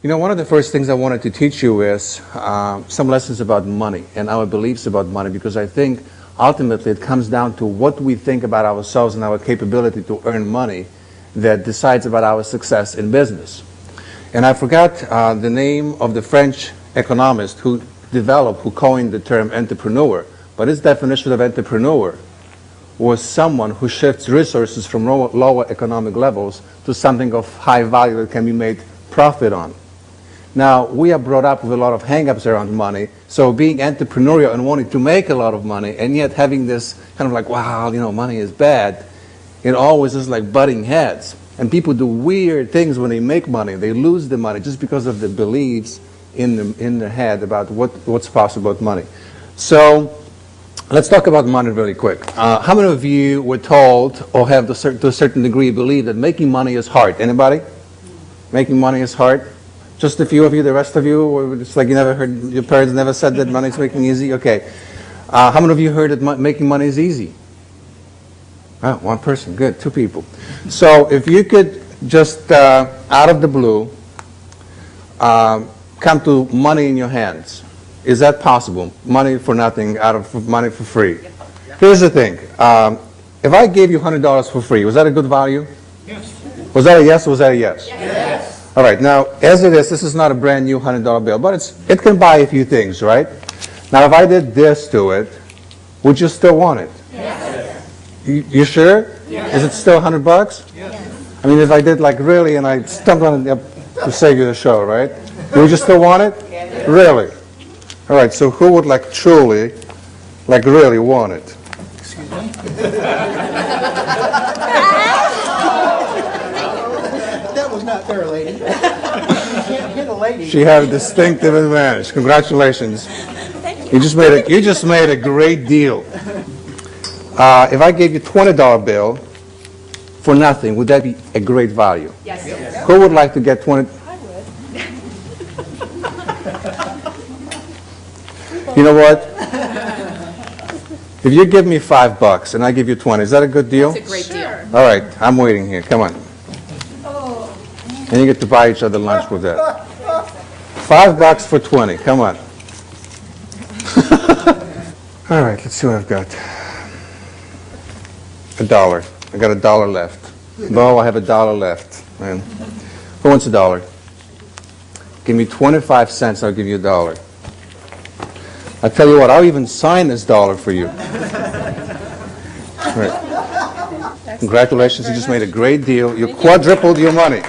You know, one of the first things I wanted to teach you is some lessons about money and our beliefs about money, because I think ultimately it comes down to what we think about ourselves and our capability to earn money that decides about our success in business. And I forgot the name of the French economist who coined the term entrepreneur, but his definition of entrepreneur was someone who shifts resources from lower economic levels to something of high value that can be made profit on. Now, we are brought up with a lot of hang-ups around money, so being entrepreneurial and wanting to make a lot of money, and yet having this kind of like, wow, you know, money is bad, it always is like butting heads. And people do weird things when they make money. They lose the money just because of the beliefs in their head about what's possible with money. So, let's talk about money really quick. How many of you were told or have to a certain degree believe that making money is hard? Anybody? Making money is hard? Just a few of you, the rest of you, or it's like you never heard, your parents never said that money is making easy? Okay. How many of you heard that making money is easy? Oh, one person, good, two people. So if you could just, out of the blue, come to money in your hands. Is that possible? Money for nothing, money for free. Here's the thing. If I gave you $100 for free, was that a good value? Yes. Was that a yes or was that a yes? Yes. All right, now, as it is, this is not a brand new $100 bill, but it can buy a few things, right? Now, if I did this to it, would you still want it? Yes. You sure? Yes. Is it still $100? Yes. I mean, if I did like really and I stumped on it to save you the show, right? Would you still want it? Yes. Really? All right, so who would like truly, like really want it? Excuse me? That was not fair, lady. You can't hit a lady. She had a distinctive advantage. Congratulations. You just made a great deal. If I gave you $20 bill for nothing, would that be a great value? Yes. Who would like to get 20? I would. You know what? If you give me $5 and I give you 20, is that a good deal? It's a great deal. All right, I'm waiting here. Come on. And you get to buy each other lunch with that. $5 for 20. Come on. All right, let's see what I've got. $1. I got $1 left. Bo, I have $1 left. Man. Who wants $1? Give me 25 cents, I'll give you $1. I tell you what, I'll even sign this dollar for you. Right. Congratulations, you just made a great deal. You quadrupled your money.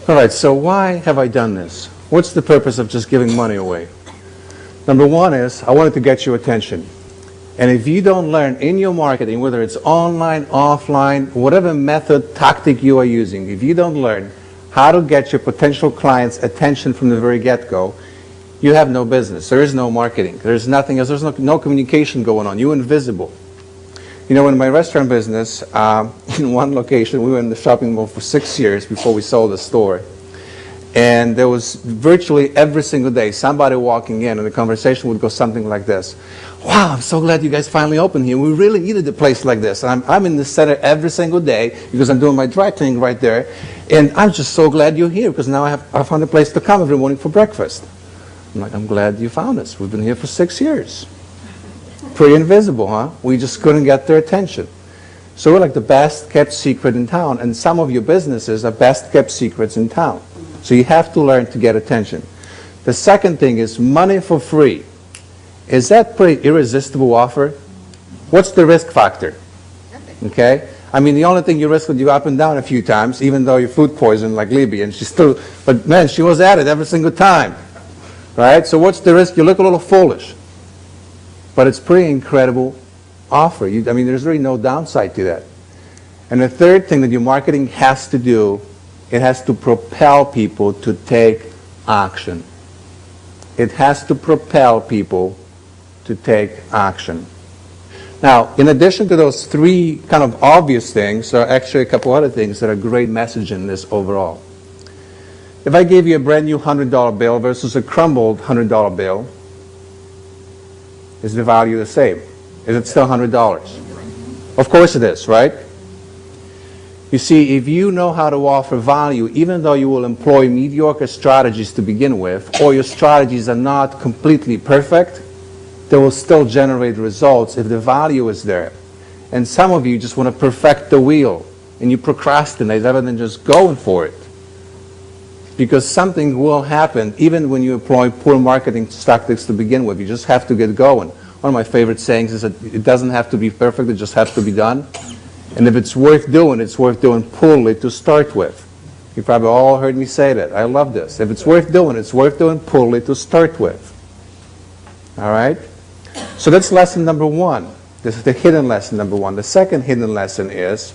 All right, so why have I done this? What's the purpose of just giving money away? Number one is, I wanted to get your attention. And if you don't learn in your marketing, whether it's online, offline, whatever method, tactic you are using, if you don't learn how to get your potential clients' attention from the very get-go, you have no business. There is no marketing. There's nothing else. There's no communication going on. You're invisible. You know, in my restaurant business, in one location, we were in the shopping mall for 6 years before we sold the store. And there was virtually every single day somebody walking in, and the conversation would go something like this. Wow, I'm so glad you guys finally opened here. We really needed a place like this. And I'm in the center every single day because I'm doing my dry cleaning right there. And I'm just so glad you're here because now I found a place to come every morning for breakfast. I'm like, I'm glad you found us. We've been here for 6 years. Pretty invisible, huh? We just couldn't get their attention. So we're like the best kept secret in town. And some of your businesses are best kept secrets in town. So you have to learn to get attention. The second thing is money for free. Is that pretty irresistible offer? What's the risk factor? Nothing. Okay? I mean, the only thing you risk is you go up and down a few times, even though you're food poisoned like Libby, and she's still, but man, she was at it every single time. Right? So what's the risk? You look a little foolish. But it's pretty incredible offer. I mean, there's really no downside to that. And the third thing that your marketing has to do, it has to propel people to take action. It has to propel people to take action. Now, in addition to those three kind of obvious things, there are actually a couple other things that are great message in this overall. If I gave you a brand new $100 bill versus a crumbled $100 bill, is the value the same? Is it still $100? Of course it is, right? You see, if you know how to offer value, even though you will employ mediocre strategies to begin with, or your strategies are not completely perfect, they will still generate results if the value is there. And some of you just want to perfect the wheel, and you procrastinate rather than just going for it. Because something will happen even when you employ poor marketing tactics to begin with. You just have to get going. One of my favorite sayings is that it doesn't have to be perfect, it just has to be done. And if it's worth doing poorly to start with. You probably all heard me say that. I love this. If it's worth doing poorly to start with. All right? So that's lesson number one. This is the hidden lesson number one. The second hidden lesson is,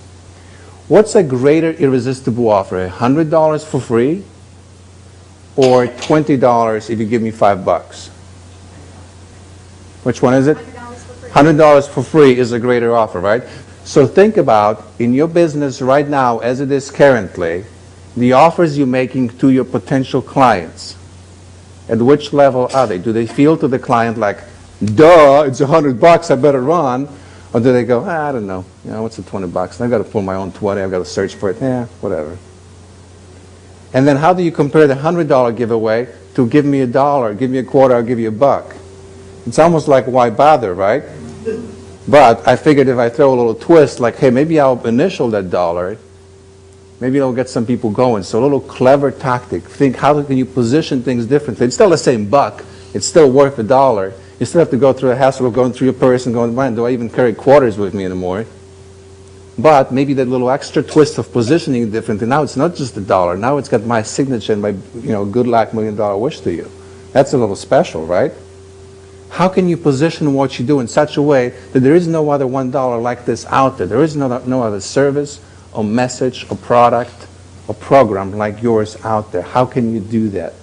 what's a greater irresistible offer? $100 for free or $20 if you give me $5? Which one is it? $100 for free is a greater offer, right? So think about, in your business right now, as it is currently, the offers you're making to your potential clients. At which level are they? Do they feel to the client like, duh, it's $100, I better run? Or do they go, I don't know, what's the $20? I've got to pull my own 20, I've got to search for it, whatever. And then how do you compare the $100 giveaway to give me $1, give me a quarter, I'll give you $1? It's almost like, why bother, right? But I figured if I throw a little twist, like, hey, maybe I'll initial that $1, maybe it'll get some people going. So a little clever tactic. Think, how can you position things differently? It's still the same buck. It's still worth $1. You still have to go through a hassle of going through your purse and going, man, do I even carry quarters with me anymore? But maybe that little extra twist of positioning it differently. Now it's not just $1. Now it's got my signature and my, good luck $1 million wish to you. That's a little special, right? How can you position what you do in such a way that there is no other $1 like this out there? There is no other service or message or product or program like yours out there. How can you do that?